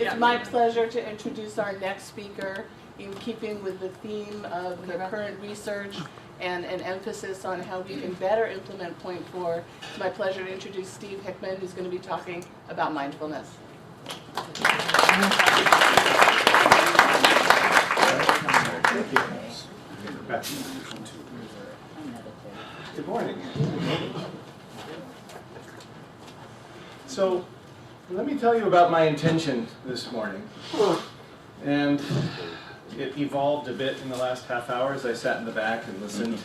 It's my pleasure to introduce our next speaker, in keeping with the theme of the current research and an emphasis on how we can better implement Point 4. It's my pleasure to introduce Steve Hickman, who's going to be talking about mindfulness. Thank you. Good morning. So, let me tell you about my intention this morning. And it evolved a bit in the last half hour as I sat in the back and listened.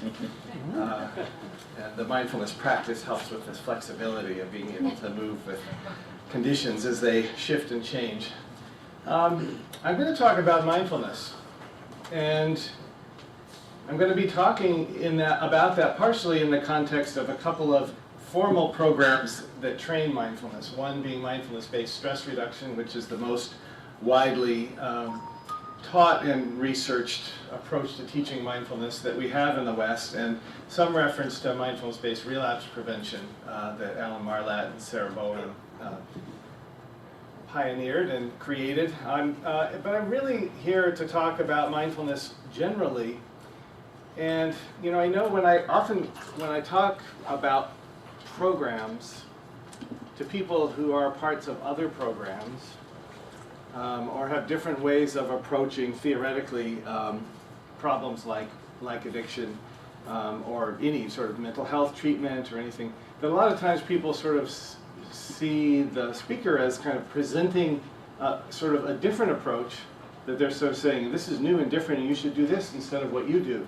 And the mindfulness practice helps with this flexibility of being able to move with conditions as they shift and change. I'm going to talk about mindfulness. And I'm going to be talking about that partially in the context of a couple of formal programs that train mindfulness. One being mindfulness-based stress reduction, which is the most widely taught and researched approach to teaching mindfulness that we have in the West, and some reference to mindfulness-based relapse prevention that Alan Marlatt and Sarah Bowen pioneered and created. But I'm really here to talk about mindfulness generally. And I know when I talk about programs to people who are parts of other programs or have different ways of approaching theoretically problems like addiction or any sort of mental health treatment or anything, that a lot of times people sort of see the speaker as kind of presenting sort of a different approach, that they're sort of saying, this is new and different and you should do this instead of what you do.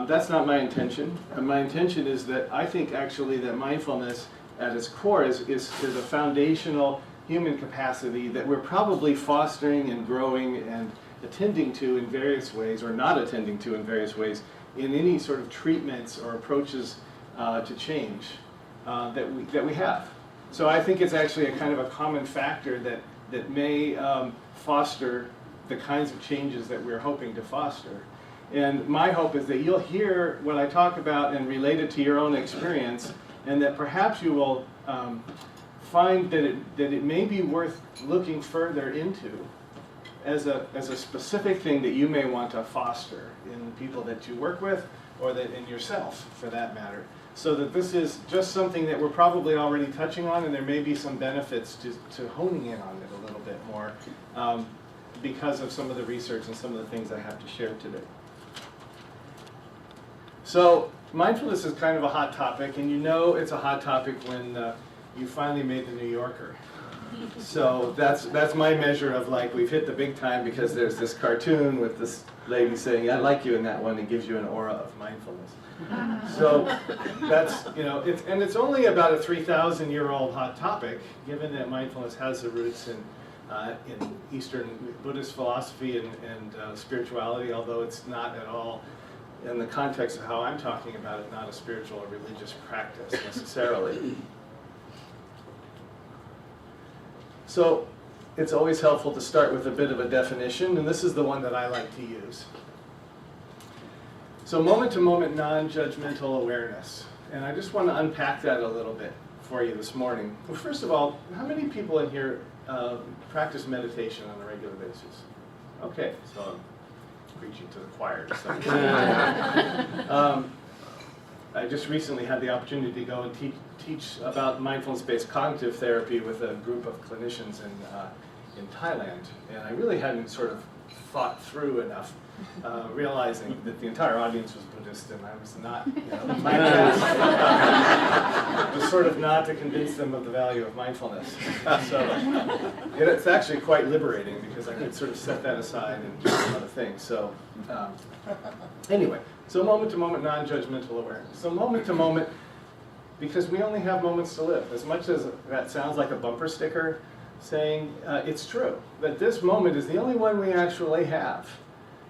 That's not my intention. My intention is that I think actually that mindfulness at its core is a foundational human capacity that we're probably fostering and growing and attending to in various ways, or not attending to in various ways, in any sort of treatments or approaches to change that we have. So I think it's actually a kind of a common factor that may foster the kinds of changes that we're hoping to foster. And my hope is that you'll hear what I talk about and relate it to your own experience, and that perhaps you will find that it may be worth looking further into as a specific thing that you may want to foster in people that you work with, or that in yourself for that matter. So that this is just something that we're probably already touching on, and there may be some benefits to honing in on it a little bit more because of some of the research and some of the things I have to share today. So mindfulness is kind of a hot topic, and it's a hot topic when you finally made the New Yorker. So that's my measure of like we've hit the big time, because there's this cartoon with this lady saying, I like you in that one, and gives you an aura of mindfulness. So that's, it's only about a 3,000-year-old hot topic, given that mindfulness has the roots in Eastern Buddhist philosophy and spirituality, although it's not at all, in the context of how I'm talking about it, not a spiritual or religious practice necessarily. So it's always helpful to start with a bit of a definition, and this is the one that I like to use. So moment-to-moment non-judgmental awareness. And I just want to unpack that a little bit for you this morning. Well, first of all, how many people in here practice meditation on a regular basis? Okay, so I'm preaching to the choir to some extent. I just recently had the opportunity to go and teach about mindfulness-based cognitive therapy with a group of clinicians in Thailand, and I really hadn't sort of thought through enough, realizing that the entire audience was Buddhist, and I was not, my task was sort of not to convince them of the value of mindfulness. So it's actually quite liberating, because I could sort of set that aside and do some other things. So anyway, so moment-to-moment non-judgmental awareness. So moment-to-moment, because we only have moments to live. As much as that sounds like a bumper sticker saying, it's true, that this moment is the only one we actually have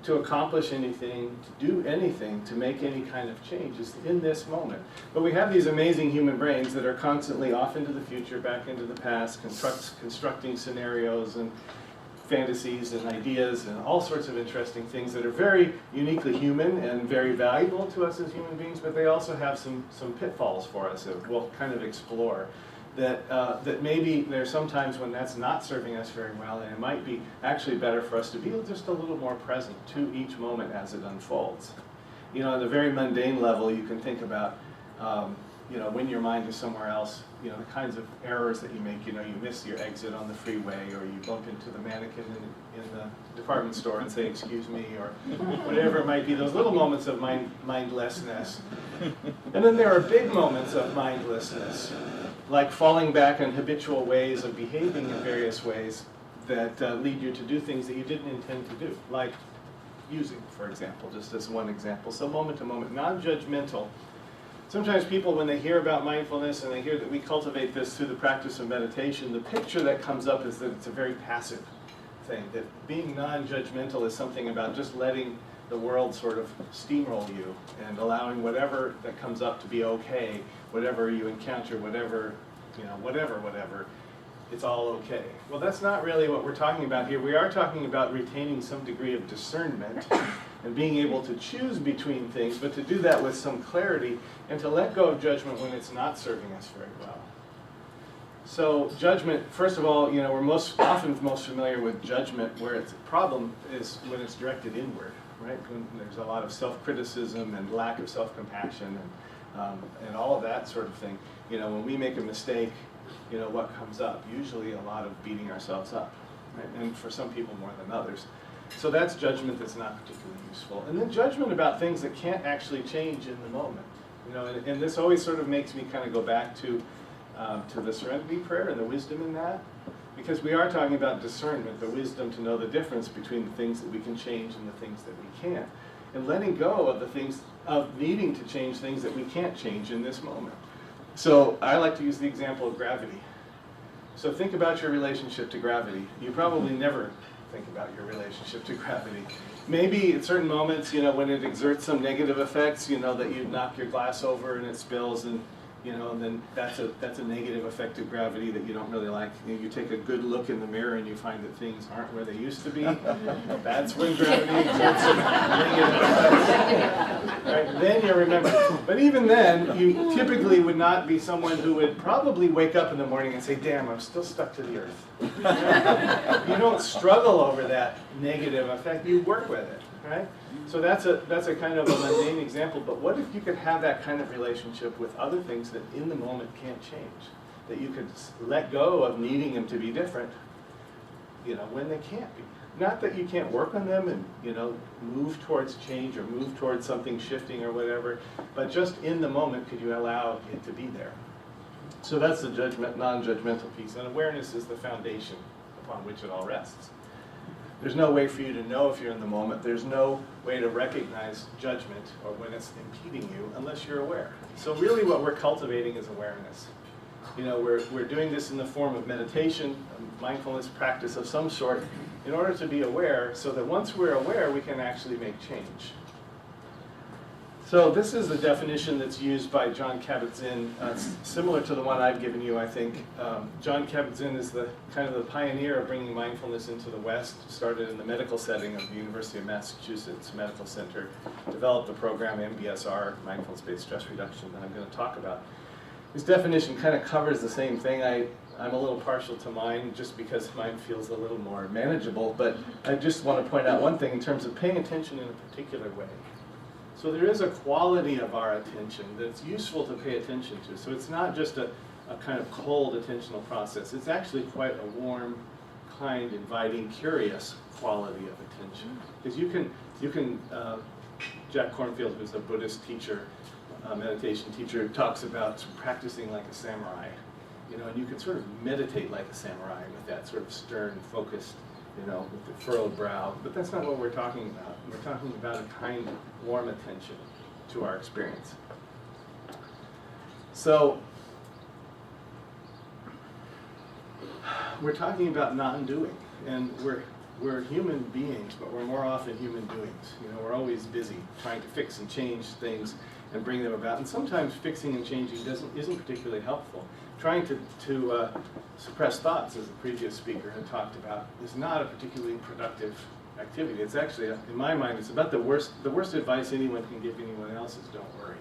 to accomplish anything, to do anything, to make any kind of change is in this moment. But we have these amazing human brains that are constantly off into the future, back into the past, constructing scenarios and fantasies and ideas and all sorts of interesting things that are very uniquely human and very valuable to us as human beings, but they also have some pitfalls for us that we'll kind of explore that maybe there's sometimes when that's not serving us very well, and it might be actually better for us to be just a little more present to each moment as it unfolds. You know, on the very mundane level, you can think about, you know, when your mind is somewhere else, you know, the kinds of errors that you make. You know, you miss your exit on the freeway, or you bump into the mannequin in the department store and say, "Excuse me," or whatever it might be. Those little moments of mindlessness. And then there are big moments of mindlessness, like falling back on habitual ways of behaving in various ways that lead you to do things that you didn't intend to do, like using, for example, just as one example. So moment to moment, non-judgmental. Sometimes people, when they hear about mindfulness and they hear that we cultivate this through the practice of meditation, the picture that comes up is that it's a very passive thing, that being non-judgmental is something about just letting the world sort of steamroll you and allowing whatever that comes up to be okay, whatever you encounter, whatever, you know, whatever, it's all okay. Well, that's not really what we're talking about here. We are talking about retaining some degree of discernment and being able to choose between things, but to do that with some clarity and to let go of judgment when it's not serving us very well. So judgment, first of all, you know, we're often most familiar with judgment where it's a problem is when it's directed inward, right? When there's a lot of self-criticism and lack of self-compassion and all of that sort of thing. You know, when we make a mistake, you know, what comes up? Usually a lot of beating ourselves up, right? And for some people more than others. So that's judgment that's not particularly useful. And then judgment about things that can't actually change in the moment. You know, and this always sort of makes me kind of go back to the serenity prayer and the wisdom in that, because we are talking about discernment, the wisdom to know the difference between the things that we can change and the things that we can't, and letting go of the things of needing to change things that we can't change in this moment. So I like to use the example of gravity. So think about your relationship to gravity. You probably never think about your relationship to gravity. Maybe at certain moments, you know, when it exerts some negative effects, you know, that you knock your glass over and it spills, and you know, and then that's a negative effect of gravity that you don't really like. You take a good look in the mirror and you find that things aren't where they used to be. That's when gravity exerts some negative effects. Right? Then you remember. But even then, you typically would not be someone who would probably wake up in the morning and say, "Damn, I'm still stuck to the earth." You don't struggle over that negative effect. You work with it, right? So that's a kind of a mundane example, but what if you could have that kind of relationship with other things that in the moment can't change? That you could let go of needing them to be different, you know, when they can't be. Not that you can't work on them and, you know, move towards change or move towards something shifting or whatever, but just in the moment could you allow it to be there? So that's the non-judgmental piece, and awareness is the foundation upon which it all rests. There's no way for you to know if you're in the moment. There's no way to recognize judgment or when it's impeding you unless you're aware. So really what we're cultivating is awareness. You know, we're doing this in the form of meditation, a mindfulness practice of some sort, in order to be aware, so that once we're aware, we can actually make change. So this is the definition that's used by Jon Kabat-Zinn, similar to the one I've given you, I think. Jon Kabat-Zinn is the kind of the pioneer of bringing mindfulness into the West. Started in the medical setting of the University of Massachusetts Medical Center, developed the program MBSR, Mindfulness-Based Stress Reduction, that I'm going to talk about. His definition kind of covers the same thing. I'm a little partial to mine just because mine feels a little more manageable, but I just want to point out one thing in terms of paying attention in a particular way. So there is a quality of our attention that's useful to pay attention to. So it's not just a kind of cold attentional process. It's actually quite a warm, kind, inviting, curious quality of attention. Because you can Jack Kornfield, who's a Buddhist teacher, meditation teacher, talks about practicing like a samurai. You know, and you can sort of meditate like a samurai with that sort of stern, focused, you know, with the furrowed brow. But that's not what we're talking about. We're talking about a kind, warm attention to our experience. So, we're talking about non-doing. And we're human beings, but we're more often human doings. You know, we're always busy trying to fix and change things and bring them about. And sometimes fixing and changing isn't particularly helpful. Trying to suppress thoughts, as the previous speaker had talked about, is not a particularly productive activity. It's actually, in my mind, it's about the worst advice anyone can give anyone else is don't worry.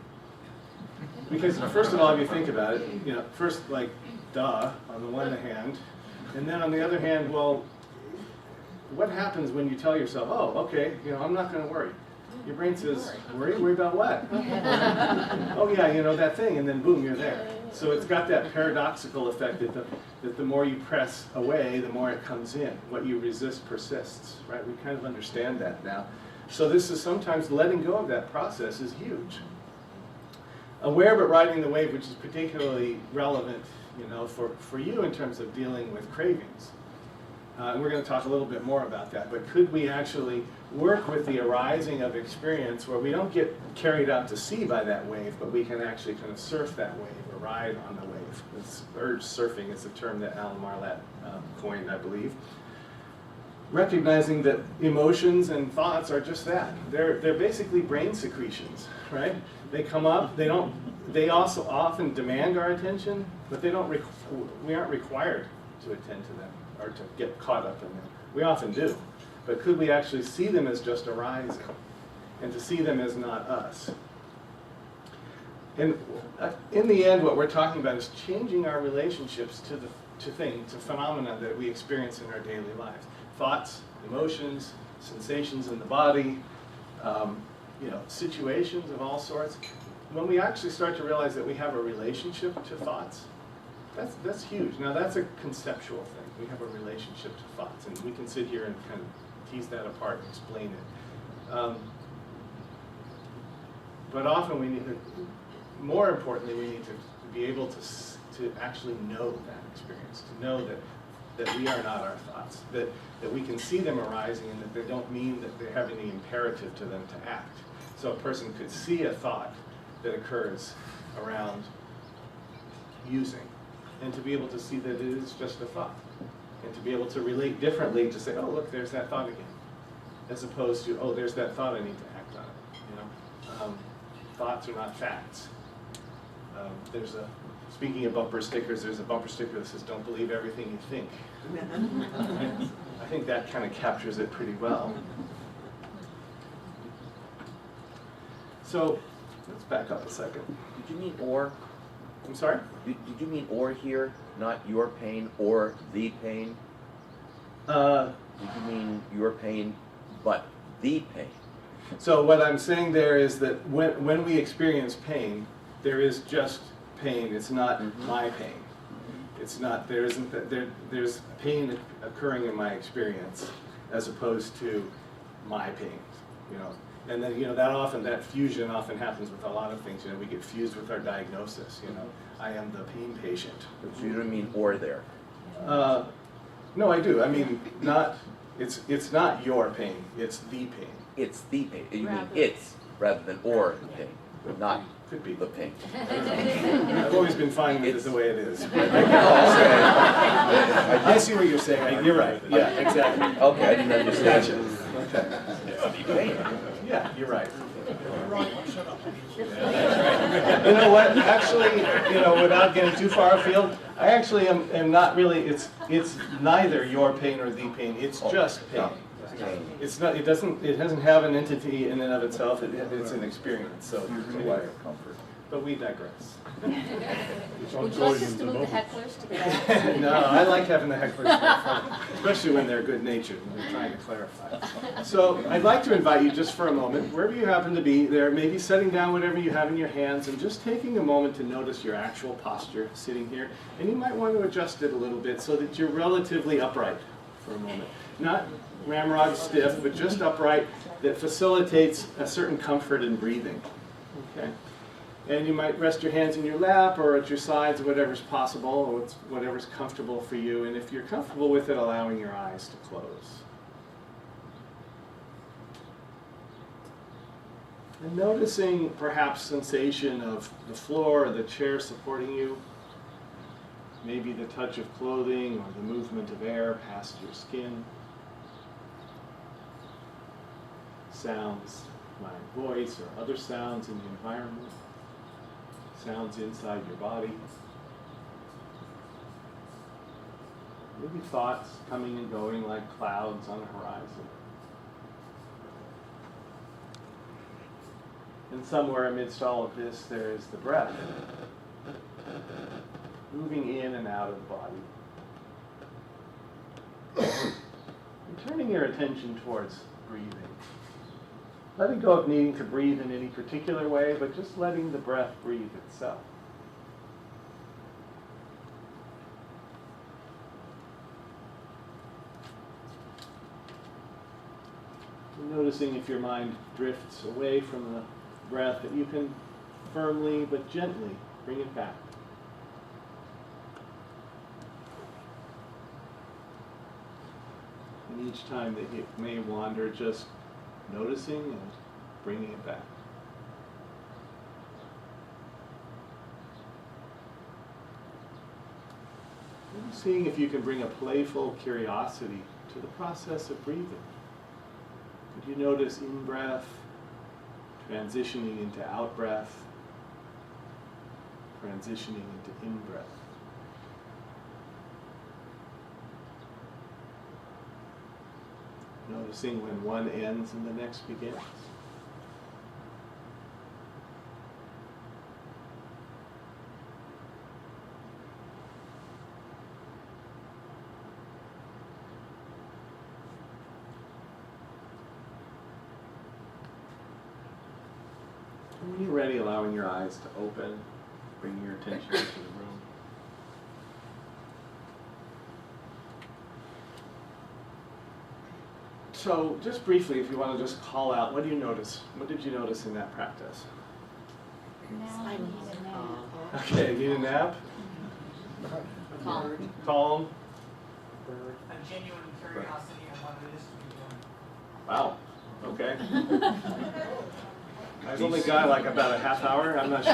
Because first of all, if you think about it, you know, first, like, duh, on the one hand. And then on the other hand, well, what happens when you tell yourself, oh, okay, I'm not going to worry? Your brain says, worry about what? Oh yeah, that thing, and then boom, you're there. So it's got that paradoxical effect that the more you press away, the more it comes in. What you resist persists, right? We kind of understand that now. So this is sometimes letting go of that process is huge. Aware but riding the wave, which is particularly relevant, for you in terms of dealing with cravings. And we're going to talk a little bit more about that. But could we actually work with the arising of experience where we don't get carried out to sea by that wave, but we can actually kind of surf that wave or ride on the wave? It's urge surfing is a term that Alan Marlatt coined, I believe. Recognizing that emotions and thoughts are just that. They're basically brain secretions, right? They come up. They also often demand our attention, but we aren't required to attend to them or to get caught up in them. We often do. But could we actually see them as just arising and to see them as not us? And in the end, what we're talking about is changing our relationships to things, to phenomena that we experience in our daily lives. Thoughts, emotions, sensations in the body, situations of all sorts. When we actually start to realize that we have a relationship to thoughts, that's huge. Now that's a conceptual thing. We have a relationship to thoughts, and we can sit here and kind of tease that apart and explain it. But often we need to, more importantly, we need to be able to actually know that experience, to know that we are not our thoughts, that we can see them arising and that they don't mean that they have any imperative to them to act. So a person could see a thought that occurs around using, and to be able to see that it is just a thought, and to be able to relate differently to say, oh, look, there's that thought again, as opposed to, oh, there's that thought, I need to act on it. Thoughts are not facts. Speaking of bumper stickers, there's a bumper sticker that says, don't believe everything you think. I think that kind of captures it pretty well. So, let's back up a second. Did you mean or? I'm sorry? Did you mean or here, not your pain or the pain? Did you mean your pain, but the pain? So what I'm saying there is that when we experience pain, there is just pain. It's not my pain. It's not, there's pain occurring in my experience as opposed to my pain, And then, that fusion often happens with a lot of things. We get fused with our diagnosis, I am the pain patient. So you don't mean or there? No, I do. I mean, it's not your pain, it's the pain. It's the pain. You mean it's rather than or the pain, not Could be. the pain. I've always been fine with it the way it is. Oh, I see what you're saying. You're right. Yeah, exactly. okay, I didn't understand. Gotcha. Okay. It's the pain. Yeah, you're right. You know what? Actually, without getting too far afield, I actually am not really. It's neither your pain or the pain. It's just pain. It's not. It doesn't have an entity in and of itself. It's an experience. So anyway, but we digress. Would you like us to move the hecklers to the back? No, I like having the hecklers more fun, especially when they're good-natured and they're trying to clarify. So I'd like to invite you just for a moment, wherever you happen to be, there, maybe setting down whatever you have in your hands and just taking a moment to notice your actual posture sitting here. And you might want to adjust it a little bit so that you're relatively upright for a moment. Not ramrod stiff, but just upright that facilitates a certain comfort in breathing. Okay? And you might rest your hands in your lap or at your sides, whatever's possible, or whatever's comfortable for you. And if you're comfortable with it, allowing your eyes to close. And noticing perhaps sensation of the floor or the chair supporting you. Maybe the touch of clothing or the movement of air past your skin. Sounds, my voice or other sounds in the environment. Sounds inside your body. Maybe thoughts coming and going like clouds on the horizon. And somewhere amidst all of this, there is the breath. Moving in and and out of the body. And turning your attention towards breathing. Letting go of needing to breathe in any particular way, but just letting the breath breathe itself. Noticing if your mind drifts away from the breath, that you can firmly but gently bring it back. And each time that it may wander, just noticing and bringing it back. And seeing if you can bring a playful curiosity to the process of breathing. Could you notice in-breath, transitioning into out-breath, transitioning into in-breath? Noticing when one ends and the next begins. And when you're ready, allowing your eyes to open, bringing your attention into the room. So, just briefly, if you want to just call out, what do you notice? What did you notice in that practice? Now I need a nap. Okay, need a nap? Calm. Calm? A genuine curiosity on what it is to be doing. Wow, okay. I've only got like about a half hour, I'm not sure.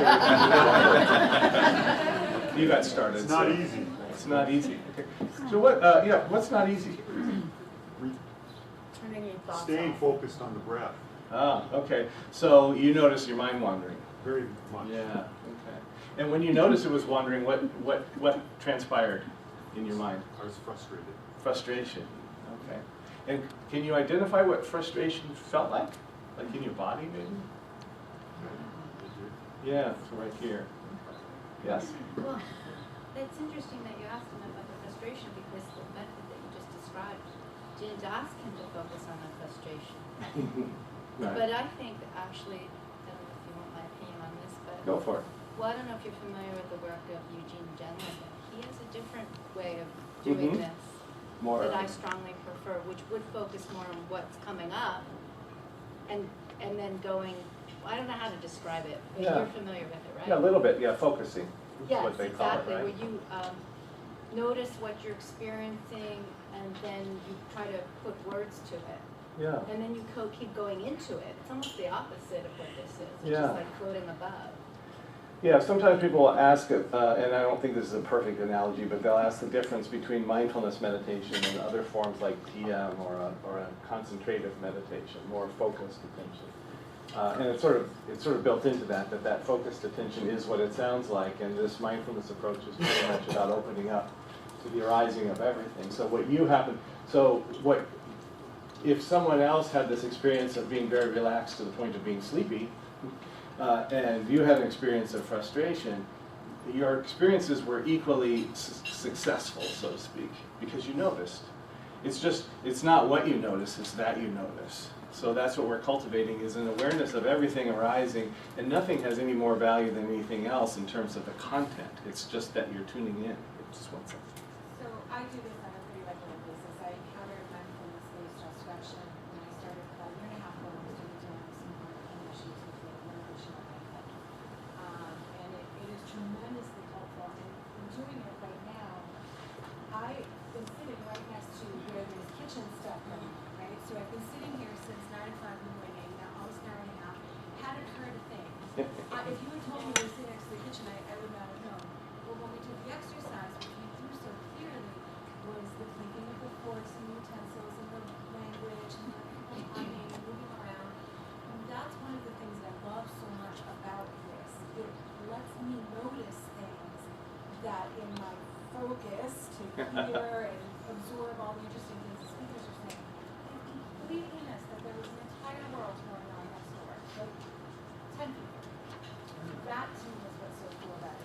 You got started. It's not so easy. It's not easy. Okay. So what, what's not easy? Turning your thoughts Staying off. focused on the breath, Ah, okay. So you notice your mind wandering. very much. Yeah, okay. And when you noticed it was wandering, what transpired in your mind? I was frustrated. Frustration. Okay. And can you identify what frustration felt like? Like in your body, maybe? Yeah, so right here. Yes? Well, it's interesting that you asked him about the frustration because the method that you just described didn't ask him to focus on the frustration. Right. But I think actually, I don't know if you want my opinion on this, but Go for it. well, I don't know if you're familiar with the work of Eugene Gendler, but he has a different way of doing Mhm. this More. that I strongly prefer, which would focus more on what's coming up and then going, I don't know how to describe it, but Yeah. you're familiar with it, right? Yeah, a little bit, yeah, focusing. Is Yes, what they call exactly, it, right? where you notice what you're experiencing and then you try to put words to it. Yeah. And then you keep going into it. It's almost the opposite of what this is. It's Yeah. just like floating above. Yeah, sometimes people will ask, and I don't think this is a perfect analogy, but they'll ask the difference between mindfulness meditation and other forms like TM or a concentrative meditation, more focused attention. And it's sort of built into that focused attention is what it sounds like, and this mindfulness approach is pretty much about opening up to the arising of everything. So if someone else had this experience of being very relaxed to the point of being sleepy, and you had an experience of frustration, your experiences were equally successful, so to speak, because you noticed. It's not what you notice, it's that you notice. So that's what we're cultivating, is an awareness of everything arising, and nothing has any more value than anything else in terms of the content. It's just that you're tuning in. It's just one second. So I do this on a pretty regular basis. I encountered mindfulness-based stress reduction when I started about a year and a half ago. I was doing some more issues with the motivational benefit. And it is tremendously helpful. And in doing it right now, I've been sitting right next to where there's kitchen stuff going on, right? So I've been sitting here since 9 o'clock in the morning, now almost an hour and a half, hadn't heard a thing. If you had told me we were sitting next to the kitchen, I would not have known. But when we did the exercise, what came through so clearly was the clinking of the forks and the utensils and the language and the talking and moving around. And that's one of the things that I love so much about this. It lets me notice things that in my focus to hear and absorb all the interesting things the speakers are saying, I completely missed that there was an entire world going on next door. Like 10 people. That to me is what's so cool about it.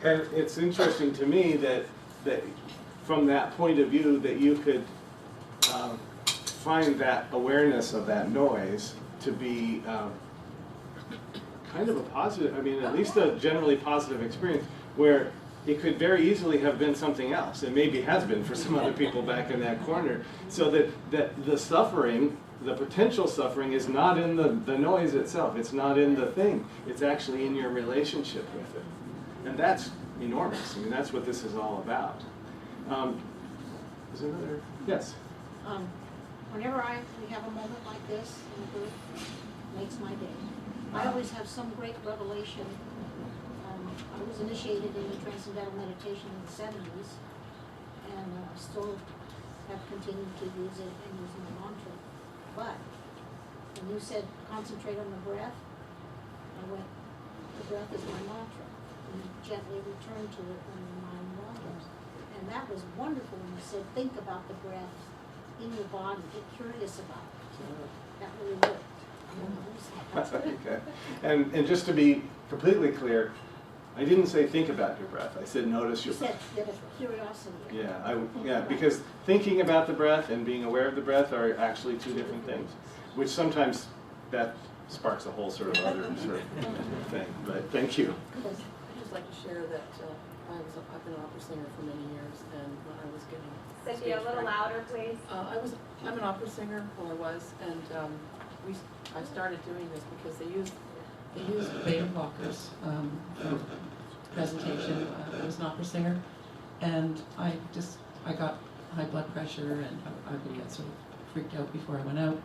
And it's interesting to me that from that point of view, that you could find that awareness of that noise to be kind of a positive, I mean, at least a generally positive experience, where it could very easily have been something else, and maybe has been for some other people back in that corner, so that the suffering, the potential suffering, is not in the noise itself, it's not in the thing, it's actually in your relationship with it. And that's enormous. I mean, that's what this is all about. Is there another? Yes. Whenever we have a moment like this in the group, makes my day. I always have some great revelation. I was initiated in the Transcendental Meditation in the 70s, and I still have continued to use it and use my mantra. But when you said concentrate on the breath, I went, the breath is my mantra. And you gently return to it when your mind wanders. And that was wonderful when you said, think about the breath in your body, get curious about it. That really worked. Okay. And just to be completely clear, I didn't say think about your breath. I said notice your breath. You said curiosity. Yeah, because thinking about the breath and being aware of the breath are actually two different things, which sometimes that sparks a whole sort of other sort of thing. But thank you. I'd just like to share that I've been an opera singer for many years, and when I was getting Cynthia, a little louder, please. I'm an opera singer, well, I was, and I started doing this because they use beta blockers for presentation. I was an opera singer, and I got high blood pressure, and I would get sort of freaked out before I went out,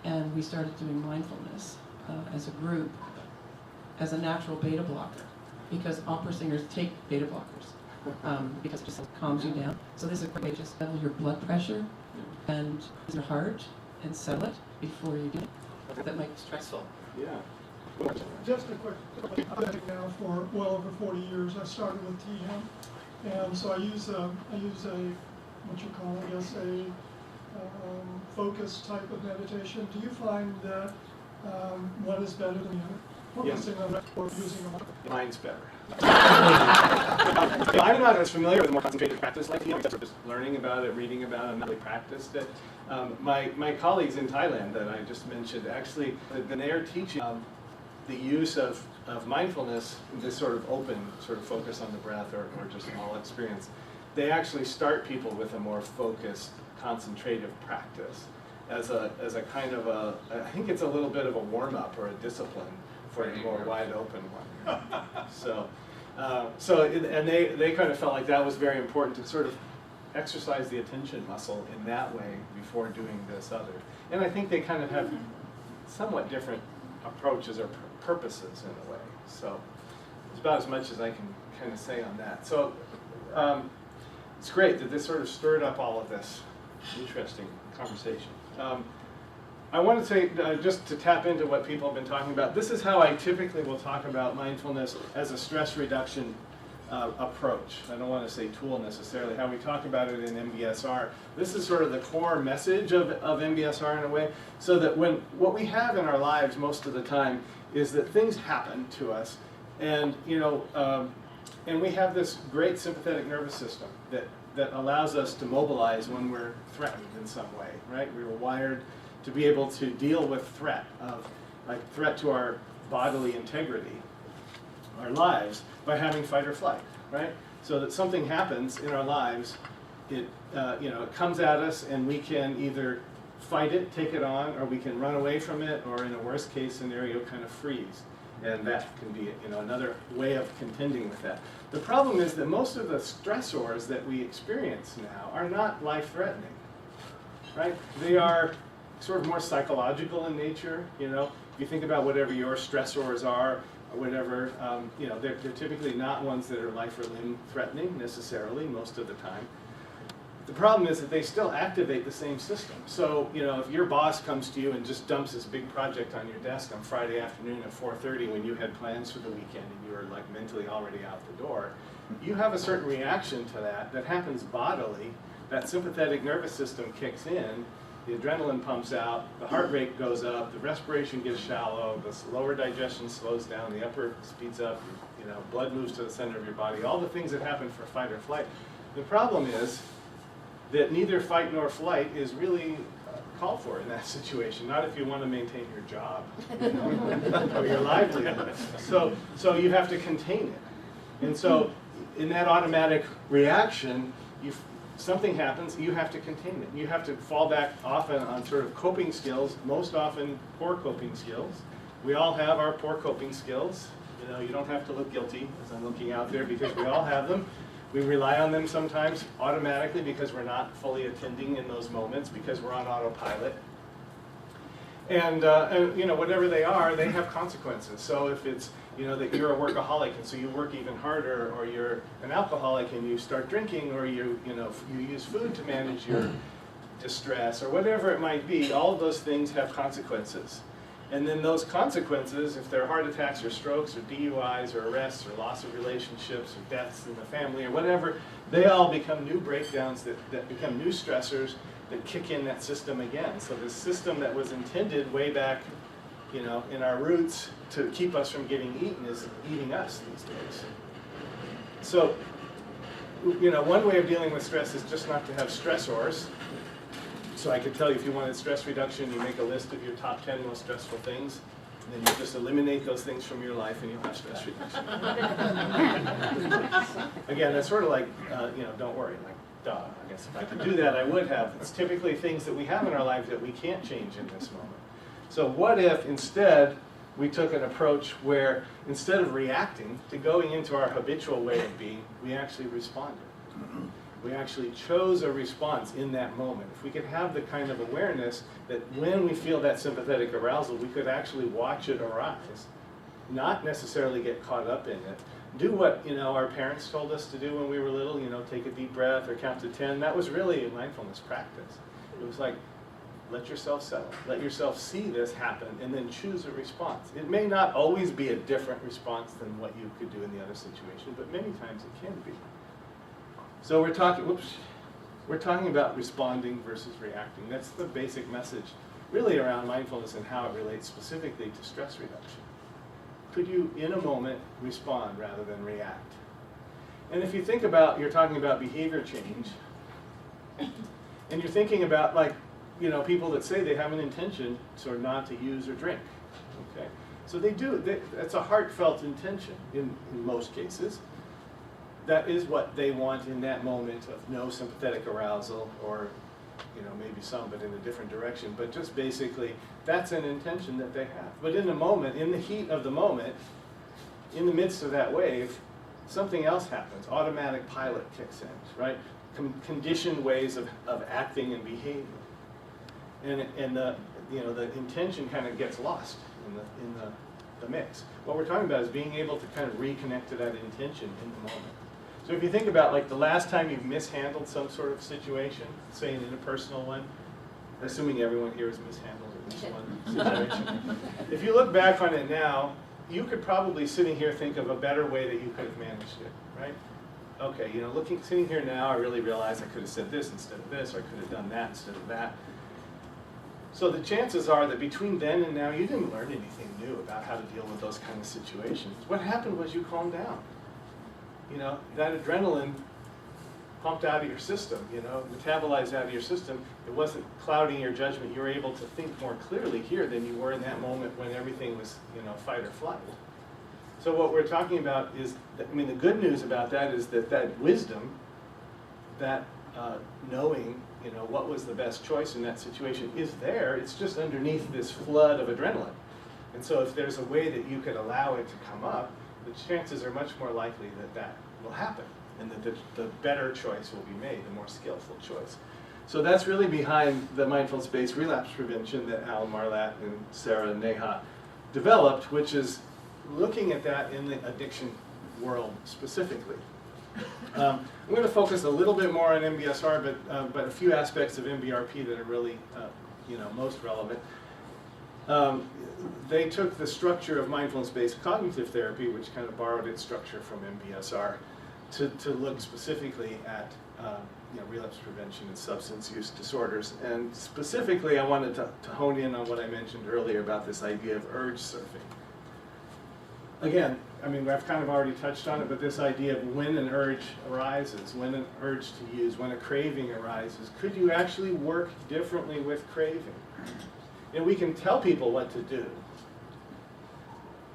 and we started doing mindfulness as a group, as a natural beta blocker, because opera singers take beta blockers because it just calms you down. So this is a great way to just level your blood pressure and your heart and settle it before you do it. That might be stressful. Yeah. Just a quick, I've been now for well over 40 years. I started with TM, and so I use a what you call, I guess, a focus type of meditation. Do you find that one is better than the other? Focusing on that or using a Mine's better. I'm not as familiar with a more concentrated practice like TM. I'm just learning about it, reading about it, I've not really practiced it. My colleagues in Thailand that I just mentioned, actually, when they are teaching the use of mindfulness, this sort of open sort of focus on the breath or just all experience, they actually start people with a more focused, concentrative practice as a kind of I think it's a little bit of a warm-up or a discipline for a more wide open one. And they kind of felt like that was very important to sort of exercise the attention muscle in that way before doing this other. And I think they kind of have somewhat different approaches or purposes in a way. So it's about as much as I can kind of say on that. So it's great that this sort of stirred up all of this interesting conversation. I want to say, just to tap into what people have been talking about, this is how I typically will talk about mindfulness as a stress reduction approach. I don't want to say tool necessarily, how we talk about it in MBSR. This is sort of the core message of MBSR in a way, so that what we have in our lives most of the time is that things happen to us, and and we have this great sympathetic nervous system that allows us to mobilize when we're threatened in some way, right? We were wired to be able to deal with threat to our bodily integrity, our lives, by having fight or flight, right? So that something happens in our lives, it comes at us, and we can either fight it, take it on, or we can run away from it, or in a worst case scenario, kind of freeze. And that can be another way of contending with that. The problem is that most of the stressors that we experience now are not life-threatening, right? They are sort of more psychological in nature. If you think about whatever your stressors are, or whatever, they're typically not ones that are life or limb threatening necessarily most of the time. The problem is that they still activate the same system. So, if your boss comes to you and just dumps this big project on your desk on Friday afternoon at 4:30 when you had plans for the weekend and you were like mentally already out the door, you have a certain reaction to that happens bodily. That sympathetic nervous system kicks in, the adrenaline pumps out, the heart rate goes up, the respiration gets shallow, the lower digestion slows down, the upper speeds up, you know, blood moves to the center of your body, all the things that happen for fight or flight. The problem is that neither fight nor flight is really called for in that situation, not if you want to maintain your job, you know, or your livelihood. So you have to contain it. And so in that automatic reaction, something happens, you have to contain it. You have to fall back often on sort of coping skills, most often poor coping skills. We all have our poor coping skills. You know, you don't have to look guilty as I'm looking out there because we all have them. We rely on them sometimes automatically because we're not fully attending in those moments because we're on autopilot. And you know, whatever they are, they have consequences. So if it's, you know, that you're a workaholic and so you work even harder, or you're an alcoholic and you start drinking, or you use food to manage your distress, or whatever it might be, all of those things have consequences. And then those consequences, if they're heart attacks or strokes or DUIs or arrests or loss of relationships or deaths in the family or whatever, they all become new breakdowns that become new stressors that kick in that system again. So this system that was intended way back, you know, in our roots to keep us from getting eaten is eating us these days. So, you know, one way of dealing with stress is just not to have stressors. So I could tell you, if you wanted stress reduction, you make a list of your top 10 most stressful things, and then you just eliminate those things from your life and you'll have stress reduction. Again, that's sort of like, you know, don't worry, like, duh, I guess if I could do that, I would have. It's typically things that we have in our life that we can't change in this moment. So what if instead we took an approach where instead of reacting to going into our habitual way of being, we actually responded. We actually chose a response in that moment. If we could have the kind of awareness that when we feel that sympathetic arousal, we could actually watch it arise, not necessarily get caught up in it. Do what, you know, our parents told us to do when we were little, you know, take a deep breath or count to 10. That was really a mindfulness practice. It was like, let yourself settle. Let yourself see this happen and then choose a response. It may not always be a different response than what you could do in the other situation, but many times it can be. So we're talking about responding versus reacting. That's the basic message really around mindfulness and how it relates specifically to stress reduction. Could you, in a moment, respond rather than react? And if you think about, you're talking about behavior change, and you're thinking about, like, you know, people that say they have an intention sort of not to use or drink, okay? So they do, that's a heartfelt intention in most cases. That is what they want in that moment of no sympathetic arousal, or, you know, maybe some, but in a different direction. But just basically, that's an intention that they have. But in the moment, in the heat of the moment, in the midst of that wave, something else happens. Automatic pilot kicks in, right? Conditioned ways of acting and behaving. And the, you know, the intention kind of gets lost in the mix. What we're talking about is being able to kind of reconnect to that intention in the moment. So if you think about, like, the last time you've mishandled some sort of situation, say an interpersonal one, assuming everyone here has mishandled at least one situation. If you look back on it now, you could probably, sitting here, think of a better way that you could have managed it, right? Okay, you know, sitting here now, I really realize I could have said this instead of this, or I could have done that instead of that. So the chances are that between then and now, you didn't learn anything new about how to deal with those kind of situations. What happened was you calmed down. You know, that adrenaline pumped out of your system, you know, metabolized out of your system. It wasn't clouding your judgment. You were able to think more clearly here than you were in that moment when everything was, you know, fight or flight. So what we're talking about is, that, I mean, the good news about that is that that wisdom, that knowing, you know, what was the best choice in that situation is there. It's just underneath this flood of adrenaline. And so if there's a way that you could allow it to come up, the chances are much more likely that that will happen, and that the better choice will be made, the more skillful choice. So that's really behind the mindfulness-based relapse prevention that Al Marlatt and Sarah Neha developed, which is looking at that in the addiction world specifically. I'm going to focus a little bit more on MBSR, but a few aspects of MBRP that are really, you know, most relevant. They took the structure of mindfulness-based cognitive therapy, which kind of borrowed its structure from MBSR, to look specifically at relapse prevention and substance use disorders. And specifically, I wanted to hone in on what I mentioned earlier about this idea of urge surfing. Again, I mean, I've kind of already touched on it, but this idea of when an urge arises, when an urge to use, when a craving arises, could you actually work differently with craving? And we can tell people what to do,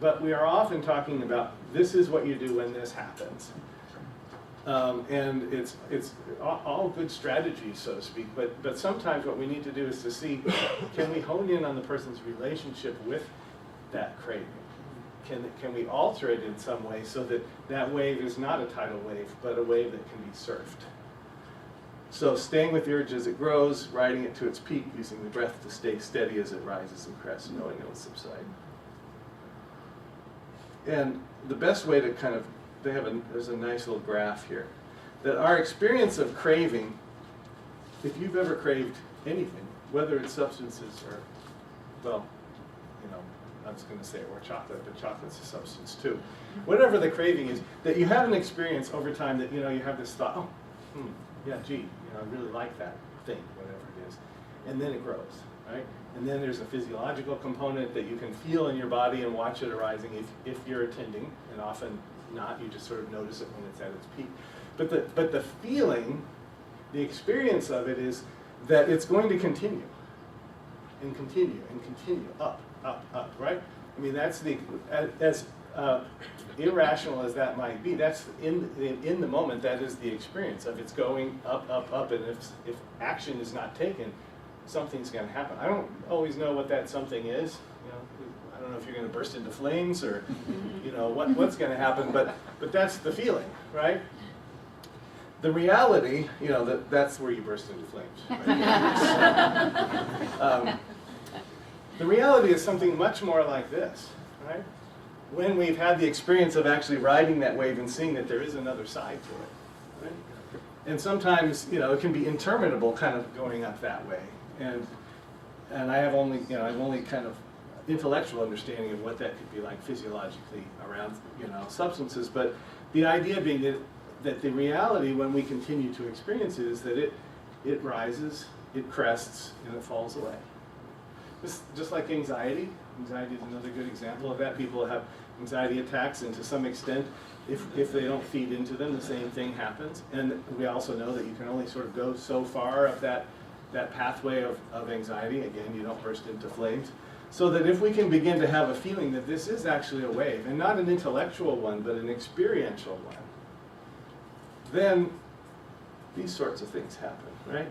but we are often talking about this is what you do when this happens. And it's all good strategies, so to speak, but sometimes what we need to do is to see, can we hone in on the person's relationship with that craving? Can we alter it in some way so that that wave is not a tidal wave, but a wave that can be surfed? So staying with the urge as it grows, riding it to its peak, using the breath to stay steady as it rises and crests, knowing it will subside. And the best way to kind of, there's a nice little graph here, that our experience of craving, if you've ever craved anything, whether it's substances or, well, I was going to say or chocolate, but chocolate's a substance too. Whatever the craving is, that you have an experience over time that, you have this thought, yeah, gee, I really like that thing, whatever it is. And then it grows, right? And then there's a physiological component that you can feel in your body and watch it arising if you're attending, and often not, you just sort of notice it when it's at its peak. But the feeling, the experience of it is that it's going to continue and continue and continue, up, right? I mean, that's as irrational as that might be, that's in the moment, that is the experience of it's going up, and if action is not taken, something's going to happen. I don't always know what that something is. I don't know if you're going to burst into flames or, what's going to happen, but that's the feeling, right? The reality, that's where you burst into flames. Right? The reality is something much more like this, right? When we've had the experience of actually riding that wave and seeing that there is another side to it, right? And sometimes, it can be interminable kind of going up that way. And I have only kind of intellectual understanding of what that could be like physiologically around, substances. But the idea being that the reality when we continue to experience it is that it rises, it crests, and it falls away. Just like anxiety. Anxiety is another good example of that. People have anxiety attacks, and to some extent, if they don't feed into them, the same thing happens. And we also know that you can only sort of go so far up that pathway of anxiety. Again, you don't burst into flames. So that if we can begin to have a feeling that this is actually a wave, and not an intellectual one, but an experiential one, then these sorts of things happen, right?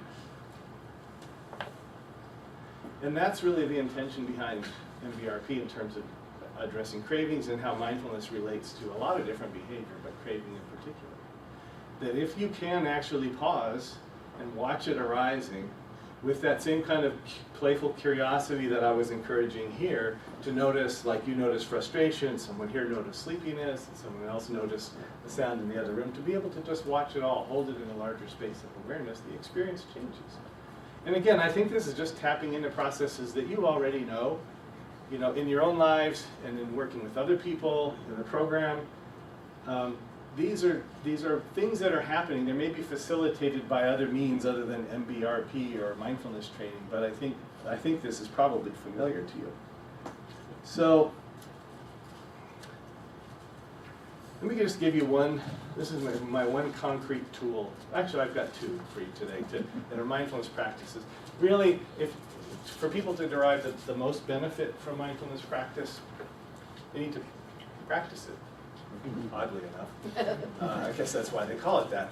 And that's really the intention behind MBRP in terms of addressing cravings and how mindfulness relates to a lot of different behavior, but craving in particular. That if you can actually pause and watch it arising with that same kind of playful curiosity that I was encouraging here, to notice, like you notice frustration, someone here noticed sleepiness, and someone else noticed the sound in the other room, to be able to just watch it all, hold it in a larger space of awareness, the experience changes. And again, I think this is just tapping into processes that you already know, in your own lives and in working with other people in the program. These are things that are happening. They may be facilitated by other means other than MBRP or mindfulness training, but I think this is probably familiar to you. So let me just give you one. This is my one concrete tool. Actually, I've got two for you today that are mindfulness practices. Really, for people to derive the most benefit from mindfulness practice, they need to practice it. Oddly enough. I guess that's why they call it that.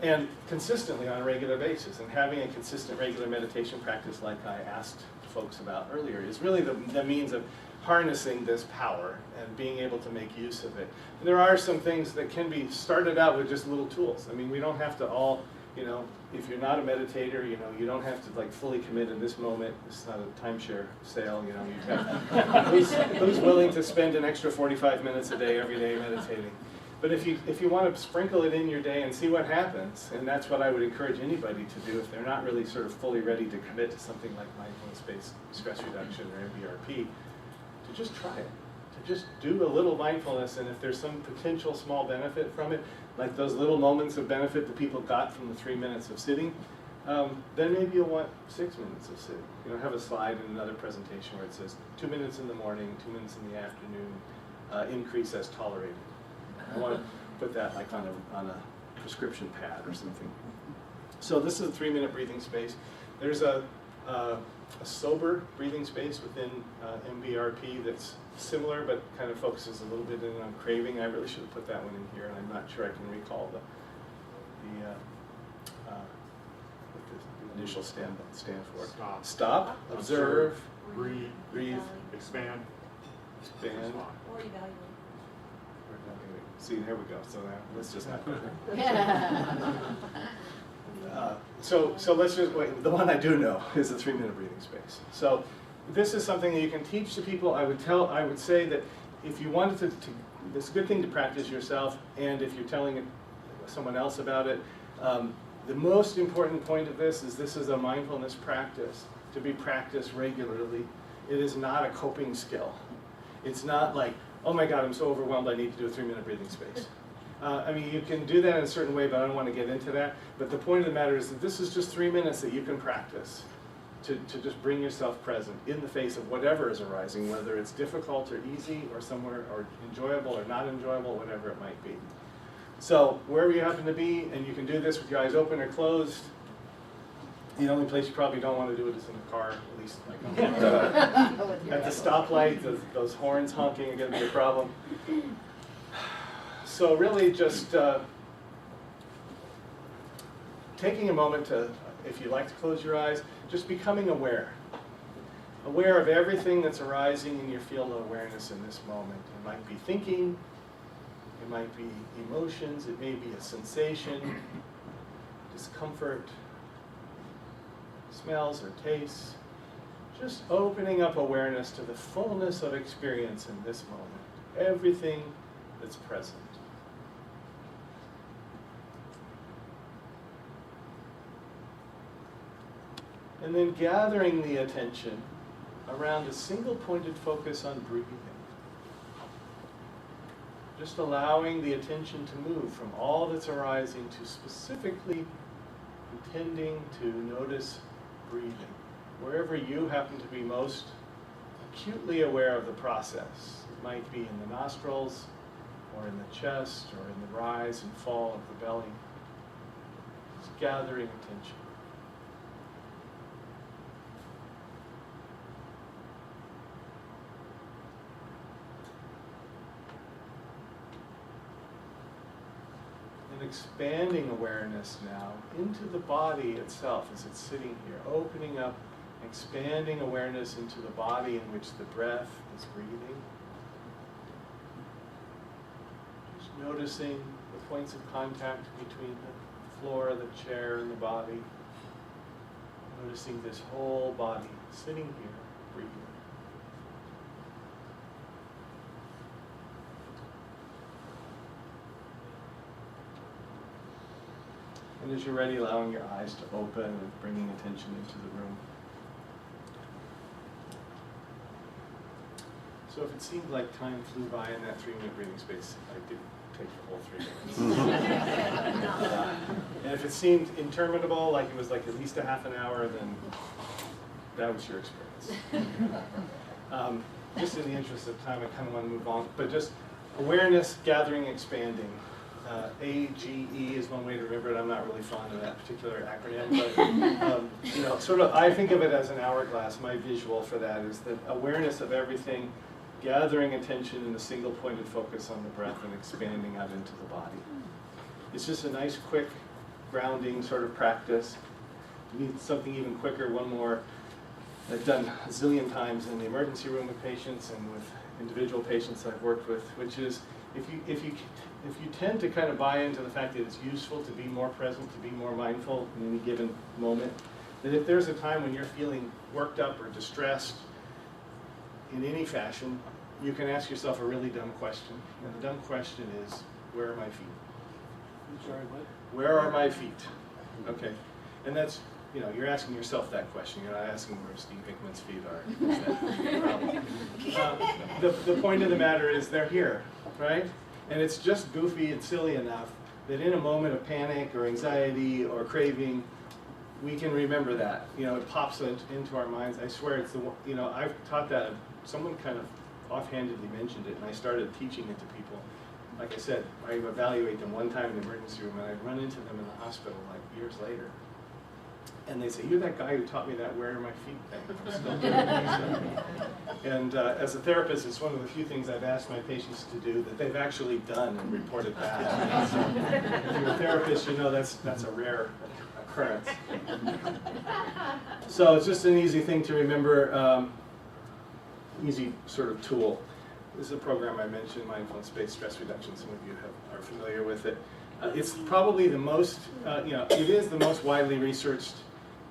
And consistently on a regular basis. And having a consistent regular meditation practice like I asked folks about earlier is really the means of harnessing this power and being able to make use of it. And there are some things that can be started out with just little tools. I mean, we don't have to all, if you're not a meditator, you don't have to fully commit in this moment. This is not a timeshare sale, you have who's willing to spend an extra 45 minutes a day every day meditating. But if you want to sprinkle it in your day and see what happens, and that's what I would encourage anybody to do if they're not really sort of fully ready to commit to something like mindfulness-based stress reduction or MBRP, to just try it, just do a little mindfulness, and if there's some potential small benefit from it, like those little moments of benefit that people got from the 3 minutes of sitting, then maybe you'll want 6 minutes of sitting. You know, have a slide in another presentation where it says 2 minutes in the morning, 2 minutes in the afternoon, increase as tolerated. I want to put that like on a prescription pad or something. So this is a 3-minute breathing space. There's a sober breathing space within MBRP that's similar but kind of focuses a little bit in on craving. I really should have put that one in here, and I'm not sure I can recall what the initial stand for. Stop, observe, breathe, expand, expand. Or evaluate. See, here we go. So let's just not go there. So let's just wait. The one I do know is the 3-minute breathing space. So this is something that you can teach to people. I would say that if you wanted to it's a good thing to practice yourself, and if you're telling someone else about it, the most important point of this is a mindfulness practice to be practiced regularly. It is not a coping skill. It's not like, oh my God, I'm so overwhelmed, I need to do a 3-minute breathing space. I mean, you can do that in a certain way, but I don't want to get into that. But the point of the matter is that this is just 3 minutes that you can practice to just bring yourself present in the face of whatever is arising, whether it's difficult or easy or somewhere or enjoyable or not enjoyable, whatever it might be. So wherever you happen to be, and you can do this with your eyes open or closed. The only place you probably don't want to do it is in the car, at least like at the stoplight, those horns honking are going to be a problem. So really just taking a moment to, if you like to close your eyes, just becoming aware. Aware of everything that's arising in your field of awareness in this moment. It might be thinking, it might be emotions, it may be a sensation, discomfort, smells or tastes. Just opening up awareness to the fullness of experience in this moment. Everything that's present. And then gathering the attention around a single pointed focus on breathing. Just allowing the attention to move from all that's arising to specifically intending to notice breathing. Wherever you happen to be most acutely aware of the process. It might be in the nostrils, or in the chest, or in the rise and fall of the belly. Just gathering attention. And expanding awareness now into the body itself as it's sitting here, opening up, expanding awareness into the body in which the breath is breathing. Just noticing the points of contact between the floor, the chair, and the body. Noticing this whole body sitting here, breathing. And as you're ready, allowing your eyes to open and bringing attention into the room. So if it seemed like time flew by in that 3-minute breathing space, I didn't take the whole 3 minutes. And if it seemed interminable, like it was like at least a half an hour, then that was your experience. Just in the interest of time, I kind of want to move on. But just awareness, gathering, expanding. AGE is one way to remember it. I'm not really fond of that particular acronym, but sort of, I think of it as an hourglass. My visual for that is that awareness of everything, gathering attention in a single pointed focus on the breath and expanding out into the body. It's just a nice, quick, grounding sort of practice. You need something even quicker, one more. I've done a zillion times in the emergency room with patients and with individual patients I've worked with, which is if you tend to kind of buy into the fact that it's useful to be more present, to be more mindful in any given moment, that if there's a time when you're feeling worked up or distressed in any fashion, you can ask yourself a really dumb question. And the dumb question is, where are my feet? I'm sorry, what? Where are my feet? Okay. And that's you know, you're asking yourself that question. You're not asking where Steve Hickman's feet are. Is that the point of the matter is they're here, right? And it's just goofy and silly enough that in a moment of panic or anxiety or craving, we can remember that. You know, it pops into our minds. I swear it's the one, you know, I've taught that. Someone kind of offhandedly mentioned it, and I started teaching it to people. Like I said, I evaluate them one time in the emergency room, and I run into them in the hospital like years later. And they say, "You're that guy who taught me that where are my feet thing." I'm still doing it. And as a therapist, it's one of the few things I've asked my patients to do that they've actually done and reported back. So if you're a therapist, you know that's a rare occurrence. So it's just an easy thing to remember, easy sort of tool. This is a program I mentioned, Mindfulness-Based Stress Reduction. Some of you are familiar with it. It's probably the most, it is the most widely researched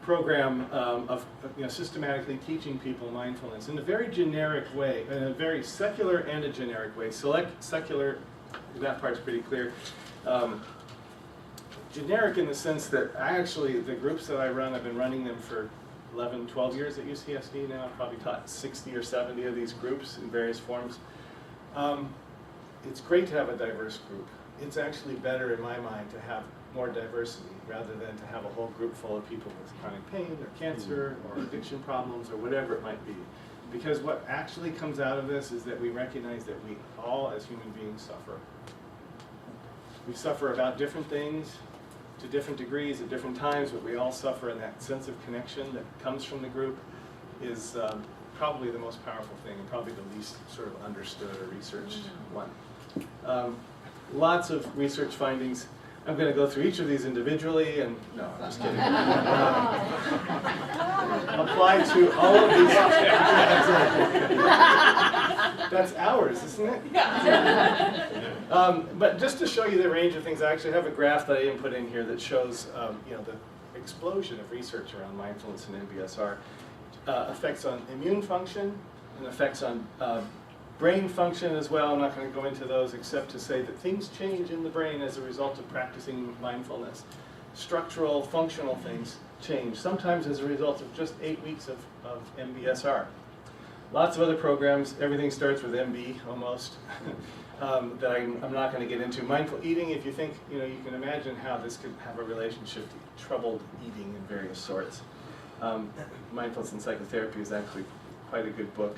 program of systematically teaching people mindfulness in a very generic way, in a very secular and a generic way. Secular, that part's pretty clear. Generic in the sense that the groups that I run, I've been running them for 11, 12 years at UCSD now. I've probably taught 60 or 70 of these groups in various forms. It's great to have a diverse group. It's actually better in my mind to have more diversity rather than to have a whole group full of people with chronic pain or cancer or addiction problems or whatever it might be. Because what actually comes out of this is that we recognize that we all as human beings suffer. We suffer about different things to different degrees at different times, but we all suffer, and that sense of connection that comes from the group is probably the most powerful thing and probably the least sort of understood or researched one. Lots of research findings. I'm going to go through each of these individually, and no, I'm just kidding. Apply to all of these. That's ours, isn't it? But just to show you the range of things, I actually have a graph that I didn't put in here that shows the explosion of research around mindfulness and MBSR. Effects on immune function and effects on brain function as well. I'm not going to go into those except to say that things change in the brain as a result of practicing mindfulness. Structural, functional things change, sometimes as a result of just 8 weeks of MBSR. Lots of other programs. Everything starts with MB almost that I'm not going to get into. Mindful eating, if you think, you can imagine how this could have a relationship to troubled eating in various sorts. Mindfulness and Psychotherapy is actually quite a good book.